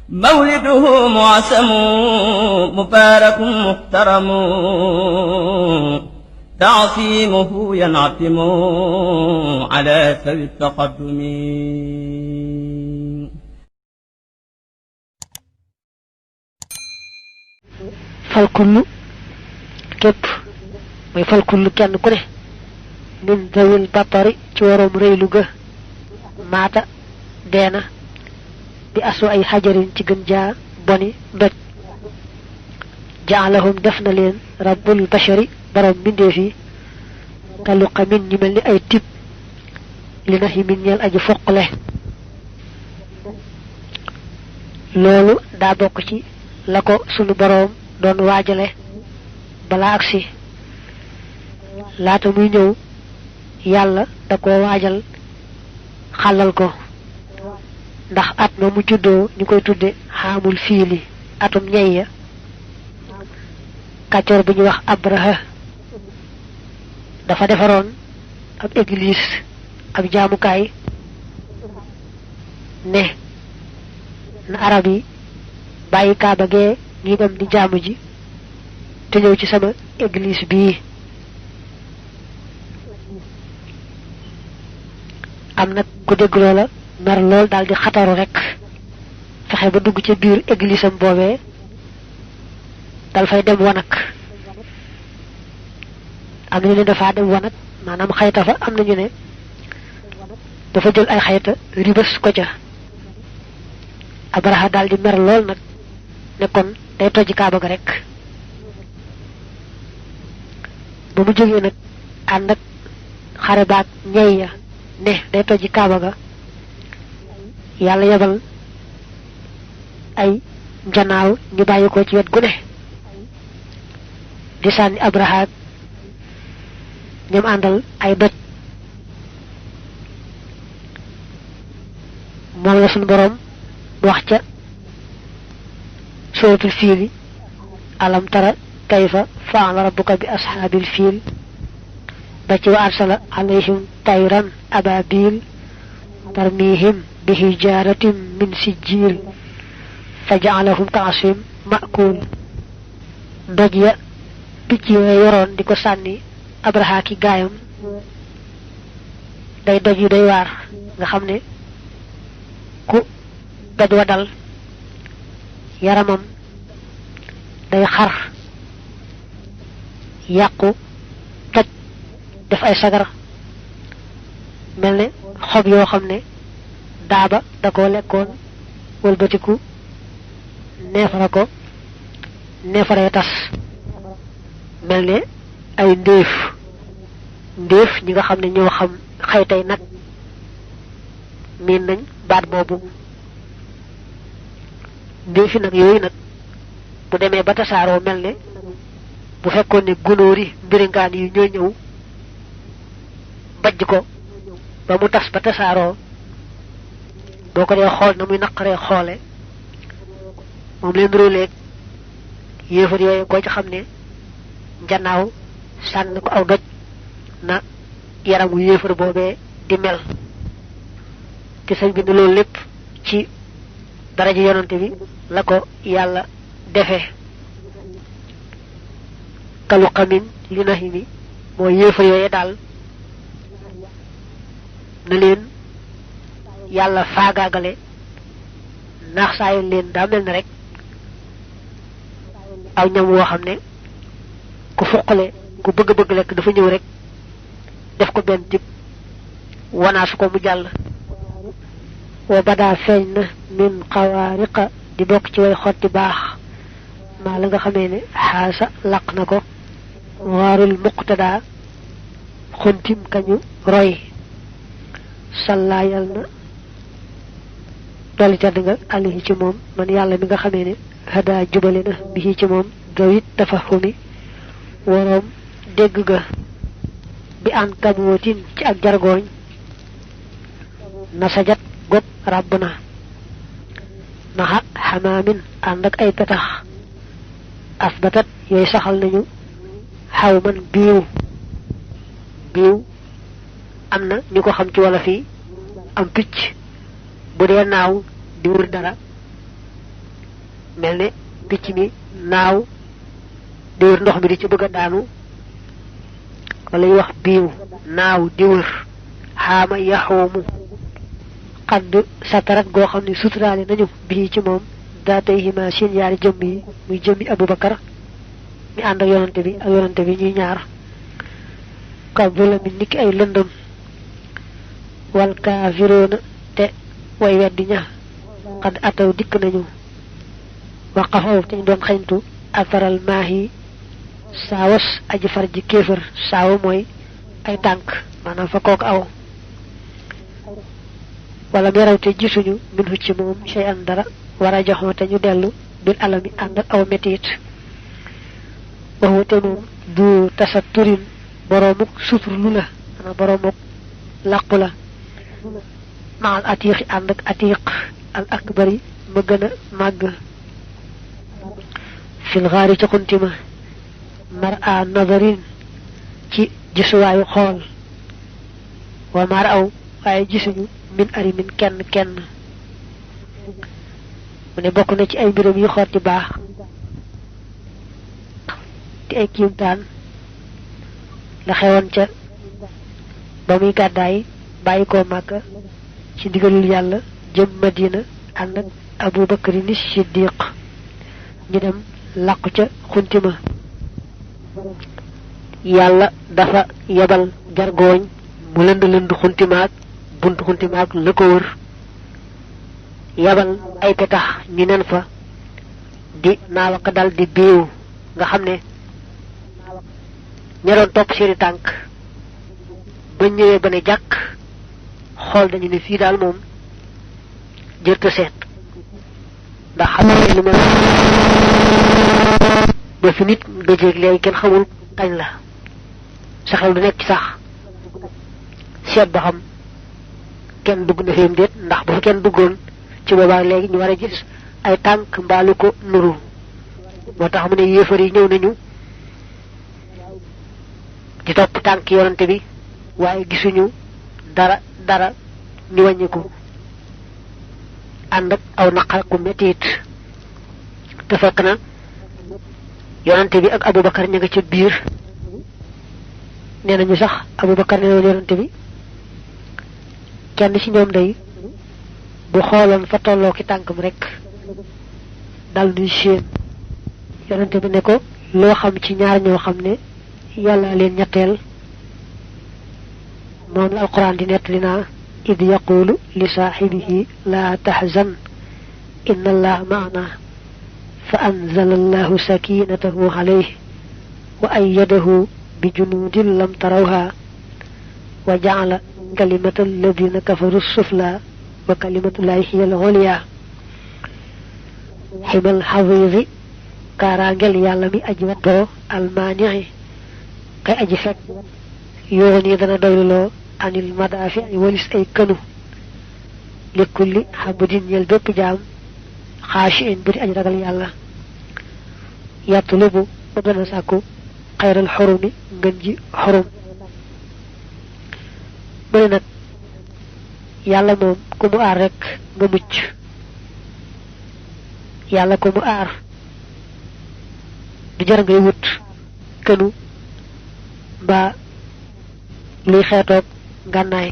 مولده معسم مبارك محترم تعصيمه ينعتم على سوي التقدم falkullu képp mooy falkullu kenn ku ne min dawil batari ci waroom rëylu ga maata deena bi asu ay xajarin ci gën jaa boni doj jaalahum def na leen rabbul bashari borom mbindeef yi kaluqa min ñu mel ni ay tib li na min ñeel aji foqle loolu daa bokk ci la ko sunu boroom doon waajale balaa agsi laata muy ñëw yàlla da ko waajal xàllal ko ndax at ma mu juddoo ñu koy tudde xaamul fiili atum ñey ya kàccoor bu ñu wax Abraha dafa defaroon ab église ab jaamukaay ne na arab yi bàyyi kaaba gee ñi dem di jaamu ji te ñëw ci sama église bii am nag ku dégg loola mer lool daal di xataru rek fexe ba dugg ca biir église am boobee dal fay dem wanag am nañu ne dafa dem wanag maanaam xayta fa am nañu ne dafa jël ay xayta ribës ko ca Abraha daal di mer lool nag ne kon day tojji kaaba ga rek ba mu jógee nag ànd ak xare baag ñey ya ne day tojji kaaba ga yàlla yebal ay njanaaw ñu bàyyi ko ci wet gu ne di sànni Abraha ñoom àndal ay doj moom la suñu boroom wax ca suratul fiili alam tara kayfa fa'ala rabbuka bi ashaabil fiil ba ci wa arsala alayhim tayran ababil tarmihim bi hijaaratin min sijjiil fa ja'alahum ka'asfin ma'kuul doj ya picc yooyu yoroon di ko sànni Abraha ki gaayam day doj yu day waar nga xam ne ku doj wa dal yaramam day xar yàqu toj def ay sagar mel ne xob yoo xam ne daaba da ko lekkoon wëlbatiku neefara ko neefaree tas mel ne ay ndéef ñi nga xam ne ñoo xam xaytay nag miin nañ baat boobu ndéefi nag yooyu nag bu demee ba tasaaroo mel ne bu fekkoon ne gunóori mbiringaan yi ñoo ñëw bajj ko ba mu tas ba tasaaroo boo ko dee xool na muy naqaree xoole moom leen róoleeg yéefar yooyu koo ci xam ne njanaaw sànni ko aw doj na yaramu yéefar boobee di mel te sañ bi ne loolu lépp ci daraja yonante bi la ko yàlla defee kalu xamin li naxi mi mooy yéefar yooye daal na leen yàlla faagaagale naax saayal leen daa mel ne rek aw ñam woo xam ne ku fuqale ku bëgg lekk dafa ñëw rek def ko benn tib wanaasu ko mu jàll wa badaa feeñ na min xawaariqa di bokk ci way xotti baax maa la nga xamee ne xaasa laq na ko waarul muqtadaa xuntim kañu roy sàllaa yal na dolli tedd nga alihi ci moom man yàlla mi nga xamee ne hadaa jubale na bi ci moom gawit tafahumi waroom dégg ga bi an kabootin ci ak jargooñ nasajat gopp ràbb na maxa xamaamin ànd ak ay petax asbatat yooyu saxal nañu xaw man biiw am na ñu ko xam ci wolof yi am picc bu dee naaw di wër dara mel ne picc mi naaw di wër ndox mi di ci bëgg a daanu wala wax biiw naaw di wër xaama yaxoomu xadd satarat goo xam ne suturaale nañu bii ci moom daatay hima seen yaari jëmm yi muy jëmmi Abubakar mi ànd ak yonante bi ñuy ñaar kabula mi niki ay lëndëm wal kaafiroona te way weddi ña xad ataw dikk nañu waqafaw te ñu doon xañtu afaral maahi saawas aji far ji kéefër saawa mooy ay tànk maanaam fa kook aw wala meraw te gisuñu min hu ci moom sey an dara war a joxoo te ñu dellu bil alami ànd ak aw metit waxu te moom du tasa turin boroomuk suturlu la ana boroomuk làqu la maal atiixi ànd ak atiiq al akbari ma gën a màgg fil xaari ci xuntima mar a nadarin ci gisuwaayu xool wa mar aw waaye gisuñu min ari min kenn mu ne bokk na ci ay mbiram yu xotti baax di ay kiimtaan la xewoon ca ba muy gàddaay bàyyi koo Màkka ci ndigalul yàlla jëm Madina ànd ak Abu Bakri ni Siddiq ñu dem làqu ca xuntima yàlla dafa yebal jargooñ mu lënd xuntimaak buntu xuntimaak la ko wër yebal ay petax ñu nen fa di naawaka dal di biiw nga xam ne ña doon topp seeni tànk ba ñëwee ba ne jàkk xool dañu ne fii daal moom jërta seet ndax xam ne lu mel ba fi nit gëjeeg léegi kenn xamul kañ la sa xel du nekk ci sax seet ba xam kenn dugg na fi déet ndax bu fa kenn duggoon ci boobaa léegi ñu war a gis ay tànk mbaalu ko nuru moo tax mu ne yéefar yi ñëw nañu di topp tànk yonante bi waaye gisuñu dara ñu wàññiku ànd ak aw naqar ku mettit te fekk na yonante bi ak Abubakar ña nga ca biir nee nañu sax Abubakar nee na yonante bi kenn ci ñoom day bu xooloon fa tolloo ki tànkam rek dal nuy séen yonante bi ne ko loo xam ci ñaar ñoo xam ne yàlla leen ñetteel moom la alquran di nettali naa id yaqulu li saaxibihi laa taxzan inna allah maana fa anzala allahu sakinatahu alayhi wa ayyadahu bi junudin lam tarawha wa ja'ala kalimata alladina kafaru sufla wa kalimatullahi hiya al-ulya ximal xafiisi kaaraangel yàlla mi aji wattoo almaanixi kay aji fekk yoon yi dana doyluloo anil madaafi walis ay kënu li kulli xabdin ñel bépp jaam xaashiin bu di aji ragal yàlla yatlubu ba dana sàkku xayral xorumi ngën ji xorum mu ne nag yàlla moom ku mu aar rek nga mucc yàlla ku mu aar du jar ngay wut kënu mbaa luy xeetoog ngànnaay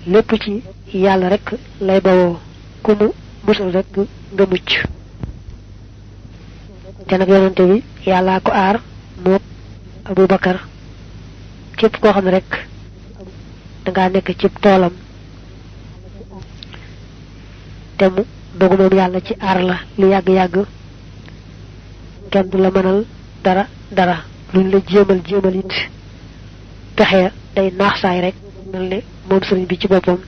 lépp ci yàlla rek lay bawoo ku mu musal rek nga mucc te nag yonante bi yàllaa ko aar mook Abubakar képp koo xam ne rek dangaa nekk ci toolam te mu dogu moom yàlla ci aar la lu yàgg-yàgg kenn du la mënal dara luñ la jéemal it pexe day naax saay rek mel ne moom sëriñ bi ci boppam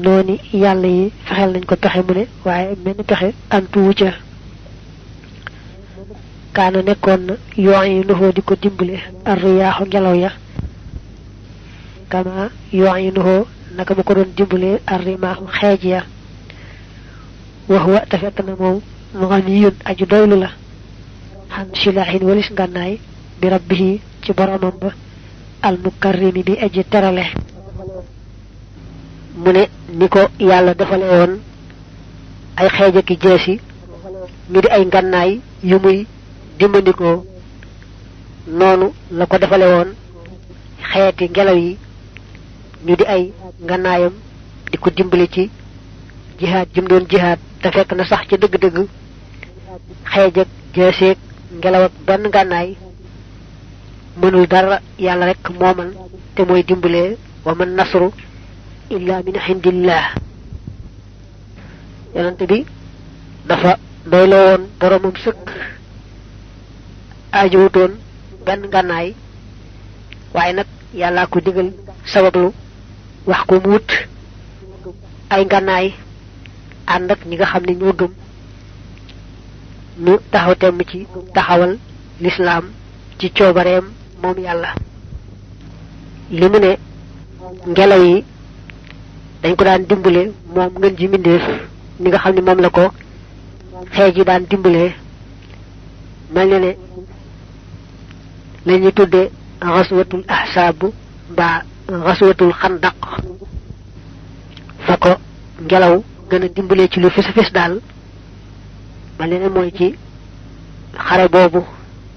noonu yàlla yi fexeel nañ ko pexe mu ne waaye menn pexe antuwu ca kaana nekkoon na yoo yi nuxoo di ko dimbale arriyaaxu ngelaw ya kama yoo yi nuxoo naka ma ko doon dimbale arrimaaxu xeej ya wax wa te fekk na moom mu xam ni yun aju doylu la xan silaahin walis ngànnaay bi rabbihi ci boromam ba almukarrimi bi aji terale mu ne ni ko yàlla defale woon ay xeej ak i jeesi ñu di ay ngànnaay yu muy dimbandikoo noonu la ko defale woon xeeti ngelaw yi ñu di ay ngànnaayam di ko dimbali ci jihaad jum doon jihaad te fekk na sax ci dëgg-dëgg xeej ak jeeseeg ngelaw ak benn ngànnaay mënul dara yàlla rek moo man te mooy dimbalee wa man nasru illa min indillah yonent bi dafa doyloo woon boromam sëkk aajowutoon benn ngànnaay waaye nag yàllaa ko digal sabablu wax ko mu wut ay ngànnaay ànd ak ñi nga xam ne ñoo gëm ñu taxaw temm ci taxawal lislaam ci coobareem moom yàlla li mu ne ngelaw yi dañ ko daan dimbale moom ngeen ji mbindeef ni nga xam ne moom la ko xeej yi daan dimbalee mel ne ne la ñuy tudde xaswatul ahsaab mbaa xaswatul xandaq fa ko ngelaw gën a dimbalee ci lu fis fis daal mel ne ne mooy ci xare boobu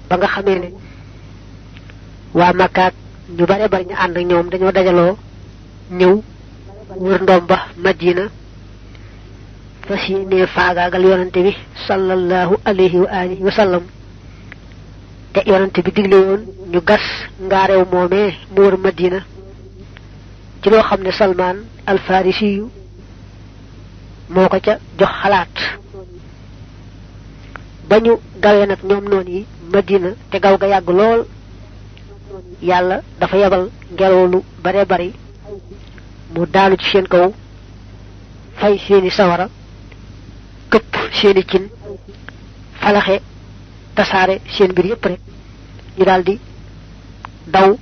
ba nga xamee ne waa Makkaat ñu bare bari ñu ànd ak ñoom dañoo dajaloo ñëw wër ndoom ba Madina fas yéenee faagaagal yonante bi sallallahu alayhi wa alihi wa sallam te yonante bi digle woon ñu gas ngaareew moomee mu wër Madina ci loo xam ne Salmaan al-Farisi yu moo ko ca jox xalaat ba ñu gawee nag ñoom noon yi Madina te gaw ga yàgg lool yàlla dafa yebal ngelaw lu bare bari mu daanu ci seen kaw fay seeni sawara këpp seeni cin falaxe tasaare seen mbir yépp rek ñu daldi daw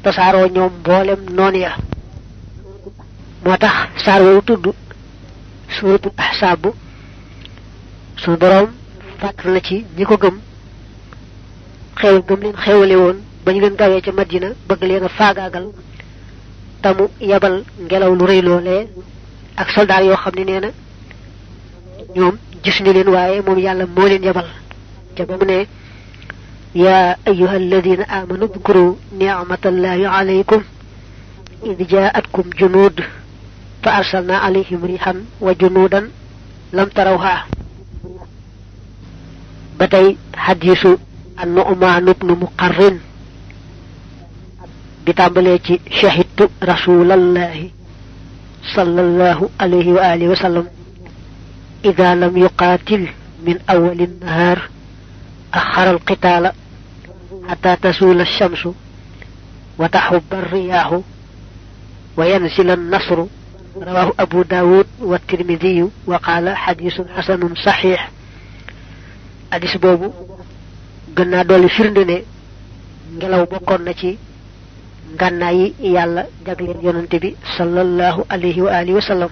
tasaaroo ñoom mboolem noon ya moo tax saar woowu tudd suuratul ahsaab suñu boroom fàttal na ci ñi ko gëm xéewal gëm leen xéewale woon ba ñu leen gawee ca Madina bëgg leen a faagaagal tamu yabal ngelaw lu rëy loolee ak soldaar yoo xam ne nee na ñoom gisuñu leen waaye moom yàlla moo leen yabal ca ba mu ne yaa ayyuha alladina amanu udkuru ni'matallahi alaykum id jaa'atkum junuud fa arsalna alayhim rihan wa junuudan lam tarawha ba tey xadiisu an-Nu'maan ibnu Muqarrin bi tàmbalee ci shahidtu rasulallahi sallallahu alayhi wa alihi wa sallam ida lam yuqaatil min awali nnahaar axara alqitaala xata tasuula alchamsu wa taxubba alriyaaxu wa yanzila annasru rawahu abu daawud wa tirmidiyu wa qaala xadisun xasanun saxiix hadis boobu gën naa dolli firnde ne ngelaw bokkoon na ci ngànnaay yi yàlla jagleel yonante bi sallallahu alayhi wa alihi wa sallam